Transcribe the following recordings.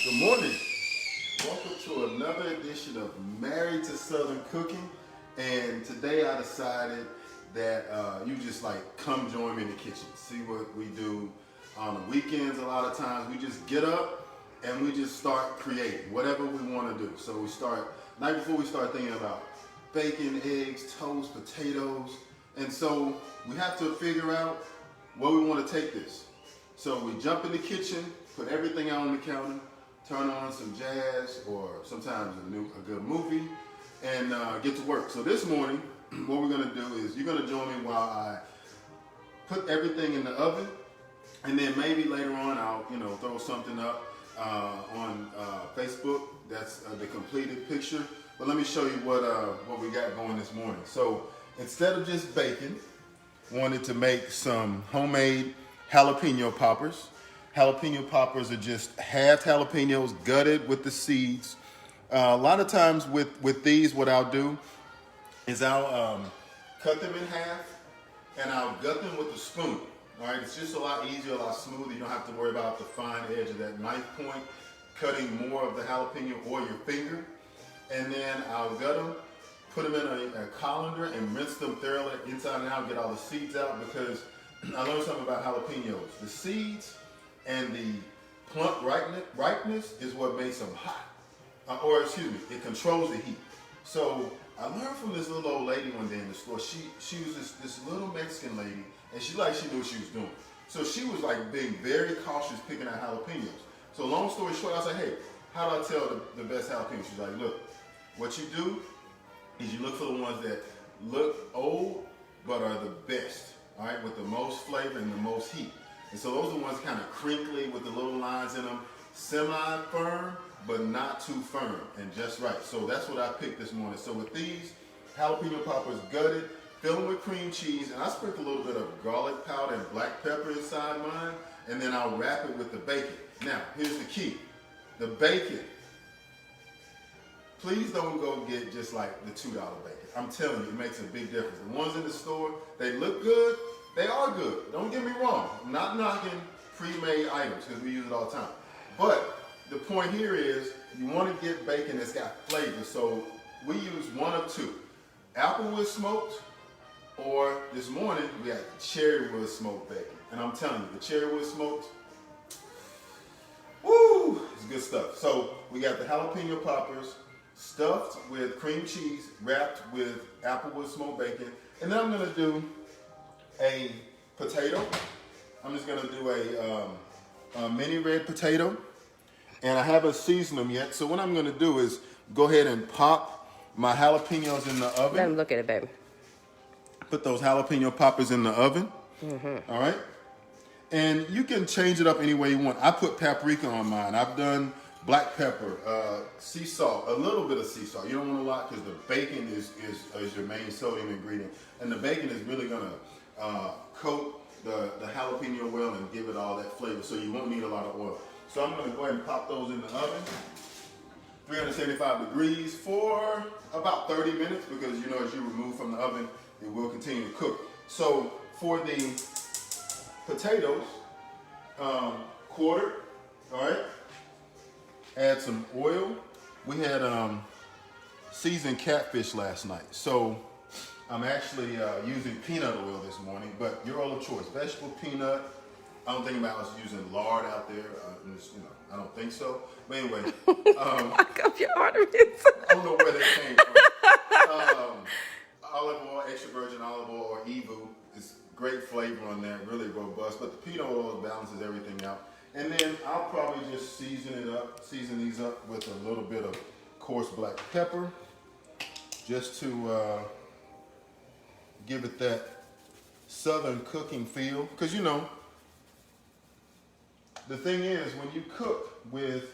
Good morning. Welcome to another edition of Married to Southern Cooking. And today I decided that you just like come join me in the kitchen. See what we do on the weekends. A lot of times we just get up and we just start creating whatever we want to do. So we start, night before we start thinking about bacon, eggs, toast, potatoes. And so we have to figure out where we want to take this. So we jump in the kitchen, put everything out on the counter, turn on some jazz or sometimes a good movie, and get to work. So this morning, what we're gonna do is you're gonna join me while I put everything in the oven, and then maybe later on I'll throw something up on Facebook. That's the completed picture. But let me show you what we got going this morning. So instead of just bacon, wanted to make some homemade jalapeno poppers. Jalapeno poppers are just halved jalapenos, gutted with the seeds. A lot of times with these, what I'll do is I'll cut them in half and I'll gut them with a spoon. All right, it's just a lot easier, a lot smoother. You don't have to worry about the fine edge of that knife point, cutting more of the jalapeno or your finger. And then I'll gut them, put them in a colander and rinse them thoroughly inside and out, get all the seeds out, because I learned something about jalapenos. The seeds and the plump ripeness is what makes them hot. It controls the heat. So I learned from this little old lady one day in the store. She was this little Mexican lady, and she knew what she was doing. So she was like being very cautious picking out jalapenos. So long story short, I was like, hey, how do I tell the best jalapenos? She's like, look, what you do is you look for the ones that look old but are the best, all right, with the most flavor and the most heat. And so those are the ones kind of crinkly with the little lines in them, semi-firm, but not too firm and just right. So that's what I picked this morning. So with these jalapeno poppers gutted, fill them with cream cheese, and I sprinkle a little bit of garlic powder and black pepper inside mine, and then I'll wrap it with the bacon. Now, here's the key. The bacon, please don't go get just like the $2 bacon. I'm telling you, it makes a big difference. The ones in the store, they look good. They are good. Don't get me wrong. I'm not knocking pre-made items because we use it all the time. But the point here is you want to get bacon that's got flavor. So we use one of two. Applewood smoked, or this morning we had cherrywood smoked bacon. And I'm telling you, the cherrywood smoked, woo, it's good stuff. So we got the jalapeno poppers stuffed with cream cheese, wrapped with applewood smoked bacon. And then I'm going to do a potato. I'm just gonna do a mini red potato, and I haven't seasoned them yet. So what I'm gonna do is go ahead and pop my jalapenos in the oven. Let me look at it, baby. Put those jalapeno poppers in the oven. All right, and you can change it up any way you want. I put paprika on mine. I've done black pepper, sea salt, a little bit of sea salt. You don't want a lot because the bacon is your main sodium ingredient, and the bacon is really gonna coat the jalapeno well and give it all that flavor, so you won't need a lot of oil. So I'm going to go ahead and pop those in the oven, 375 degrees for about 30 minutes, because as you remove from the oven, it will continue to cook. So for the potatoes, quartered, all right, add some oil. We had seasoned catfish last night, so I'm actually using peanut oil this morning, but your oil of choice. Vegetable, peanut. I don't think about us using lard out there. I don't think so. But anyway. Lock up your arteries. I don't know where that came from. Olive oil, extra virgin olive oil, or Evu. It's great flavor on that, really robust. But the peanut oil balances everything out. And then I'll probably just season these up with a little bit of coarse black pepper, just to give it that southern cooking feel. Because the thing is, when you cook with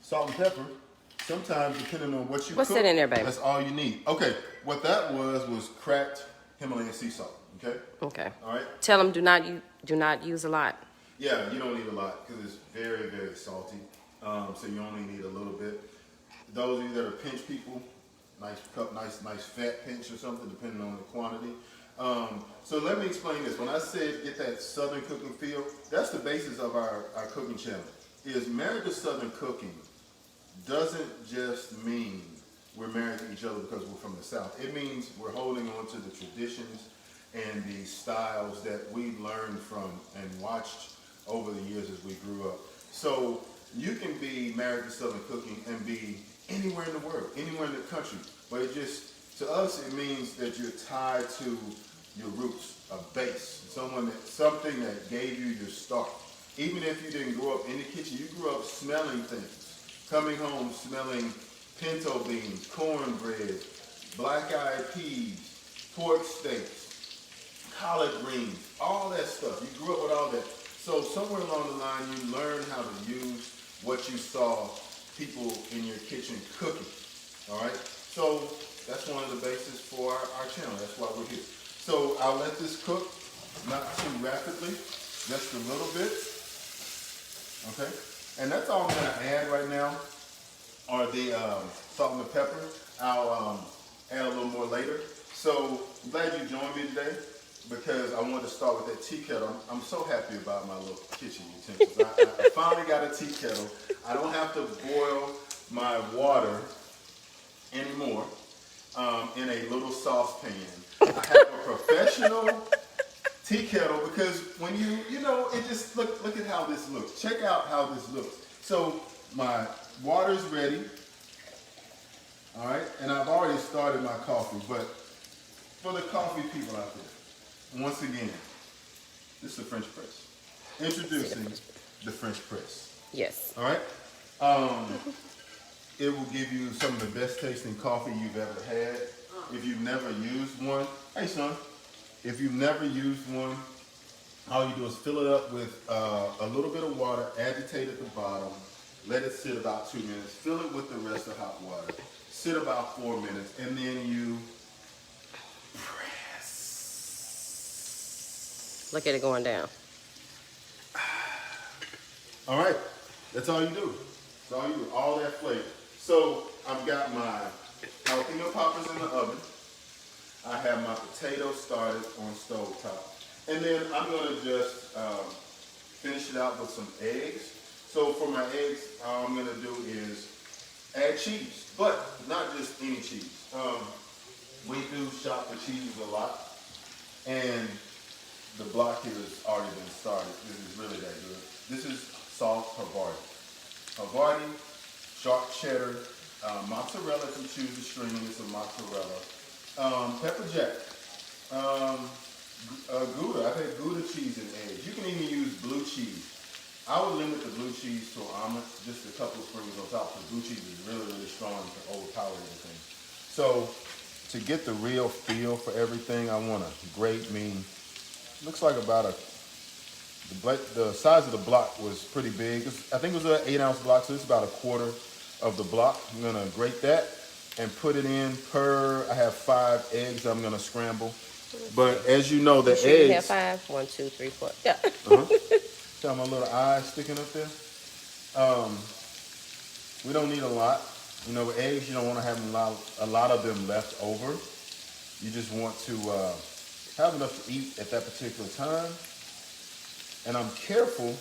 salt and pepper, sometimes depending on what you What's cook, that in there, baby? that's all you need. Okay, what that was cracked Himalayan sea salt. Okay. Okay. All right. Tell them do not use a lot. Yeah, you don't need a lot because it's very, very salty. So you only need a little bit. Those of you that are pinch people, nice cup, nice fat pinch or something, depending on the quantity. So let me explain this. When I said get that southern cooking feel, that's the basis of our cooking channel. is married to Southern cooking doesn't just mean we're married to each other because we're from the South. It means we're holding on to the traditions and the styles that we learned from and watched over the years as we grew up. So you can be married to Southern cooking and be anywhere in the world, anywhere in the country. But it just, to us, it means that you're tied to your roots, a base, something that gave you your start. Even if you didn't grow up in the kitchen, you grew up smelling things. Coming home smelling pinto beans, cornbread, black-eyed peas, pork steaks, collard greens, all that stuff. You grew up with all that. So somewhere along the line, you learned how to use what you saw people in your kitchen cooking. All right? So that's one of the bases for our channel. That's why we're here. So I'll let this cook, not too rapidly, just a little bit. Okay? And that's all I'm going to add right now are the salt and the pepper. I'll add a little more later. So I'm glad you joined me today because I wanted to start with that tea kettle. I'm so happy about my little kitchen utensils. I finally got a tea kettle. I don't have to boil my water anymore in a little saucepan. I have a professional tea kettle because when you know, it just, look at how this looks. Check out how this looks. So my water's ready, all right? And I've already started my coffee, but for the coffee people out there, once again, this is the French press. Introducing the French press. Yes. All right? It will give you some of the best tasting coffee you've ever had. If you've never used one, hey son, if you've never used one, all you do is fill it up with a little bit of water, agitate at the bottom, let it sit about 2 minutes, fill it with the rest of hot water, sit about 4 minutes, and then you press. Look at it going down. All right, that's all you do. That's all you do, all that flavor. So I've got my jalapeno poppers in the oven. I have my potatoes started on stovetop. And then I'm gonna just finish it out with some eggs. So for my eggs, all I'm gonna do is add cheese, but not just any cheese. We do shop for cheeses a lot, and the block here has already been started. This is really that good. This is soft Havarti. Havarti, sharp cheddar, mozzarella if you choose the string, it's a mozzarella. Pepper jack, Gouda. I've had Gouda cheese and eggs. You can even use blue cheese. I would limit the blue cheese to omelets, just a couple of sprinkles on top, because blue cheese is really, really strong to overpower everything. So to get the real feel for everything, I want to grate me. Looks like about the size of the block was pretty big. I think it was an 8-ounce block, so it's about a quarter of the block. I'm gonna grate that and put it in I have 5 eggs I'm gonna scramble. But as you know, the eggs. You have 5? 1, 2, 3, 4. Yeah. Got my little eye sticking up there. We don't need a lot. You know, with eggs, you don't want to have a lot of them left over. You just want to have enough to eat at that particular time. And I'm careful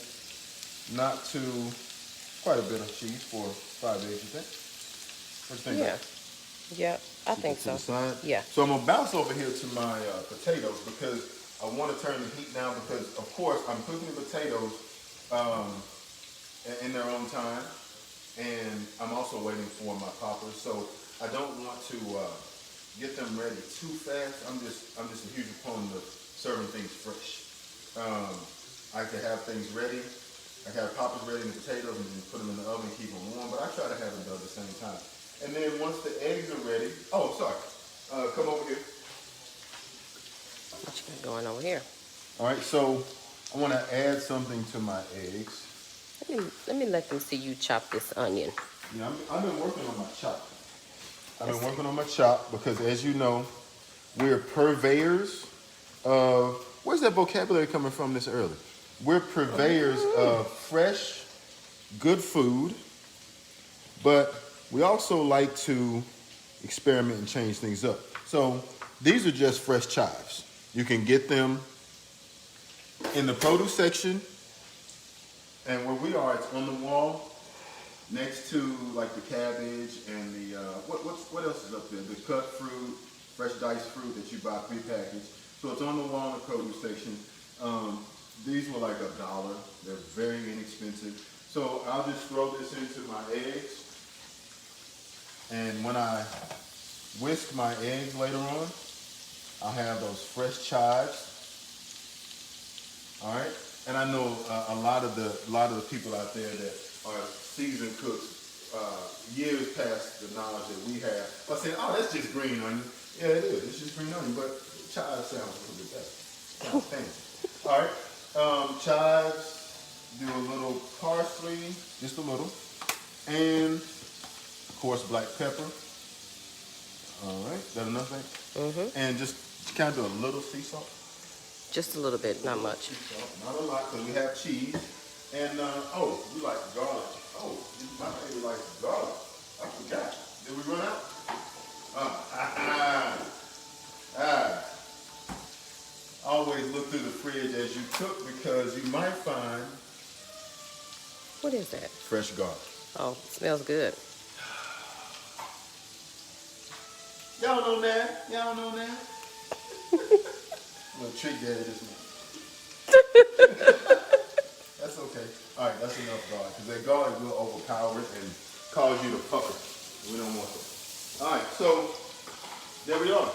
not to, quite a bit of cheese for 5 eggs, you think? What do you think? Yeah. Yeah, I think To the so. side? Yeah. So I'm gonna bounce over here to my potatoes because I want to turn the heat down because, of course, I'm cooking the potatoes in their own time, and I'm also waiting for my poppers. So I don't want to get them ready too fast. I'm just a huge opponent of serving things fresh. I can have things ready. I can have poppers ready and potatoes and then put them in the oven and keep them warm, but I try to have them done at the same time. And then once the eggs are ready, oh, sorry, come over here. What you got going over here? All right, so I want to add something to my eggs. Let me let them see you chop this onion. Yeah, I've been working on my chop. I've been working on my chop because, as you know, we're purveyors of, where's that vocabulary coming from this early? We're purveyors of fresh, good food, but we also like to experiment and change things up. So these are just fresh chives. You can get them in the produce section And where we are, it's on the wall, next to like the cabbage and the what else is up there? The cut fruit, fresh diced fruit that you buy prepackaged. So it's on the wall in the produce section. These were like $1. They're very inexpensive. So I'll just throw this into my eggs. And when I whisk my eggs later on, I'll have those fresh chives. All right. And I know a lot of the people out there that are seasoned cooks, years past the knowledge that we have, are saying, "Oh, that's just green onion." Yeah, it is. It's just green onion, but chives sounds a little bit better. Sounds fancy. All right. Chives. Do a little parsley, just a little, and of course black pepper. All right, that enough, right? And just kind of do a little sea salt. Just a little bit, not much. Sea salt, not a lot, because we have cheese. And oh, you like garlic? Oh, my baby likes garlic. I forgot. Did we run out? Always look through the fridge as you cook because you might find. What is that? Fresh garlic. Oh, it smells good. Y'all know that? Y'all know that? I'm gonna trick daddy this morning. That's okay. All right, that's enough garlic because that garlic will overpower it and cause you to pucker. We don't want that. All right, so there we are.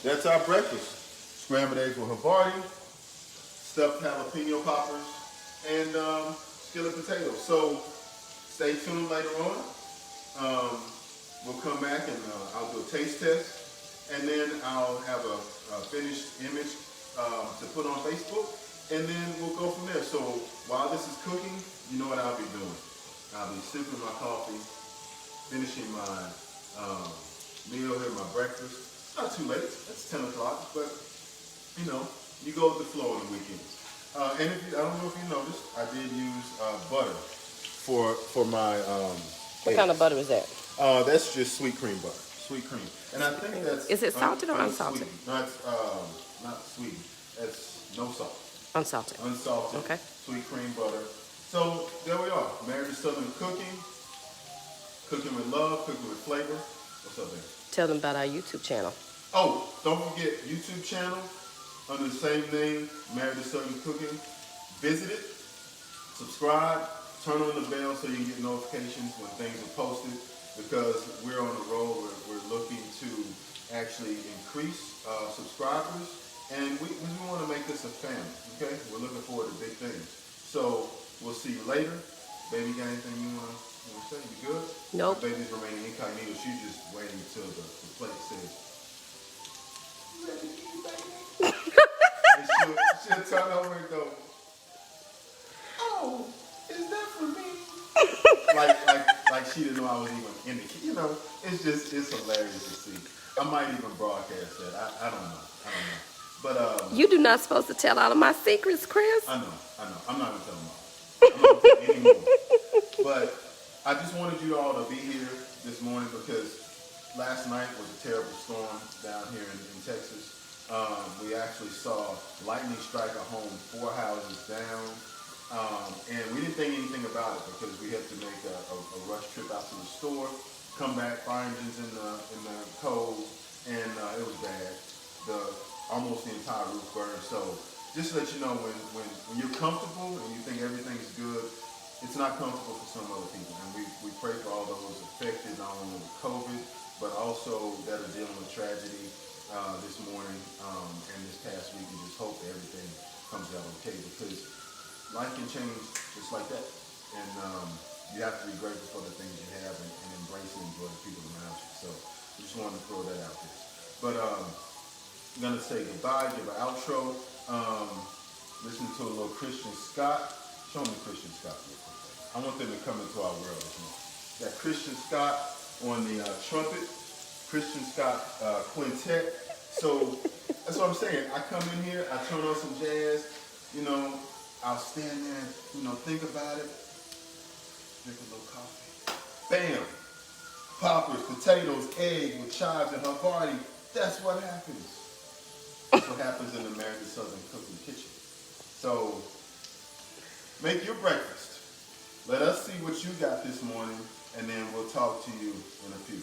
That's our breakfast. Scrambled eggs with Havarti, stuffed jalapeno poppers, and skillet potatoes. So stay tuned later on. We'll come back and I'll do a taste test, and then I'll have a finished image to put on Facebook, and then we'll go from there. So while this is cooking, you know what I'll be doing. I'll be sipping my coffee, finishing my meal here, my breakfast. It's not too late. It's 10 o'clock, but you know, you go with the flow on the weekends. And if you, I don't know if you noticed, I did use butter for my What kind of butter is that? That's just sweet cream butter. Sweet cream. And I think that's... Is it salted or unsalted? No, it's not sweet. It's no salt. Unsalted. Unsalted. Okay. Sweet cream butter. So there we are. Married to Southern Cooking. Cooking with love, cooking with flavor. What's up there? Tell them about our YouTube channel. Oh, don't forget, YouTube channel under the same name, Married to Southern Cooking. Visit it, subscribe, turn on the bell so you can get notifications when things are posted, because we're on the road. We're looking to actually increase subscribers, and we want to make this a family, okay? We're looking forward to big things. So we'll see you later. Baby, got anything you want to say? You good? Nope. The baby's remaining incognito. She's just waiting until the plate says, and she'll turn over and go, "Oh, is that for me?" like she didn't know I was even in the kitchen. You know, it's hilarious to see. I might even broadcast that. I don't know. But You do not supposed to tell all of my secrets, Chris. I know. I'm not gonna tell them all. I'm not gonna tell anymore. But I just wanted you all to be here this morning because last night was a terrible storm down here in Texas. We actually saw lightning strike a home 4 houses down. And we didn't think anything about it because we had to make a rush trip out to the store, come back, fire engines in the cold, and it was bad. Almost the entire roof burned. So just to let you know, when you're comfortable and you think everything's good, it's not comfortable for some other people. And we pray for all those affected, not only with COVID, but also that are dealing with tragedy this morning and this past week. We just hope that everything comes out okay, because life can change just like that. And you have to be grateful for the things you have and embrace and enjoy the people around you. So I just wanted to throw that out there. But I'm going to say goodbye, give an outro. Listen to a little Christian Scott. Show me Christian Scott real quick. I want them to come into our world this morning. Got Christian Scott on the trumpet, Christian Scott quintet. So that's what I'm saying. I come in here, I turn on some jazz, you know, I'll stand there and, think about it, drink a little coffee. Bam! Poppers, potatoes, egg with chives and Havarti. That's what happens. That's what happens in the Married to Southern Cooking kitchen. So make your breakfast. Let us see what you got this morning, and then we'll talk to you in a few.